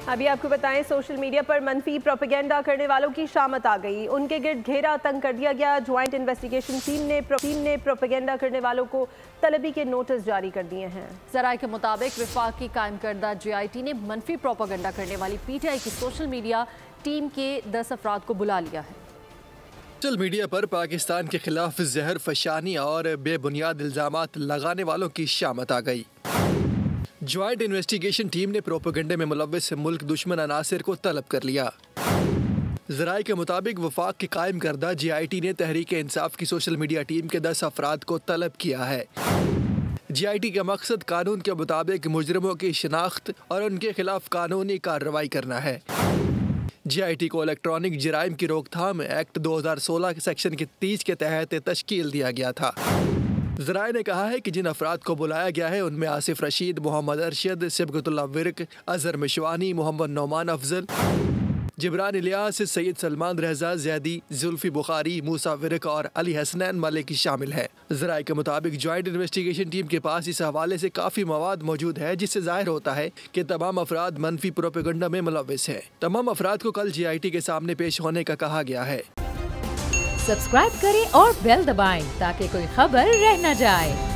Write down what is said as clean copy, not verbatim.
अभी आपको बताएं, सोशल मीडिया पर मनफी प्रोपेगेंडा करने वालों की शामत आ गई। उनके गिर्द घेरा तंग कर दिया गया। ज्वाइंट इन्वेस्टिगेशन टीम ने प्रोपेगेंडा करने वालों को तलबी के नोटिस जारी कर दिए हैं। जराये के मुताबिक विफाक की कायम करदा JIT ने मनफी प्रोपेगेंडा करने वाली PTI की सोशल मीडिया टीम के 10 अफराद को बुला लिया है। सोशल मीडिया पर पाकिस्तान के खिलाफ जहर फशानी और बेबुनियाद इल्जामात लगाने वालों की शामत आ गई। ज्वाइंट इन्वेस्टिगेशन टीम ने प्रोपेगेंडे में मुलव्विस मुल्क दुश्मन अनासिर को तलब कर लिया। ज़राए के मुताबिक वफाक की कायम करदा JIT ने तहरीक इंसाफ की सोशल मीडिया टीम के 10 अफराद को तलब किया है। JIT का मकसद कानून के मुताबिक मुजरिमों की शिनाख्त और उनके खिलाफ कानूनी कार्रवाई करना है। JIT को इलेक्ट्रॉनिक जराइम की रोकथाम एक्ट 2016 सेक्शन के 30 के तहत तश्कील दिया गया था। ज़राए ने कहा है कि जिन अफराद को बुलाया गया है उनमें आसिफ रशीद, मोहम्मद अरशद, सिबगतुल्लाह विर्क, अजहर मिशवानी, मोहम्मद नौमान अफजल, जिब्रान इलियास, सैयद सलमान रजा ज़ैदी, जुल्फी बुखारी, मूसा विर्क और अली हसनैन मलिक शामिल है। ज़राए के मुताबिक ज्वाइंट इन्वेस्टिगेशन टीम के पास इस हवाले से काफ़ी मवाद मौजूद है, जिससे जाहिर होता है कि तमाम अफराद मनफी प्रोपेगेंडा में मुलव्विस हैं। तमाम अफराद को कल JIT के सामने पेश होने का कहा गया है। सब्सक्राइब करें और बेल दबाएं ताकि कोई खबर रह न जाए।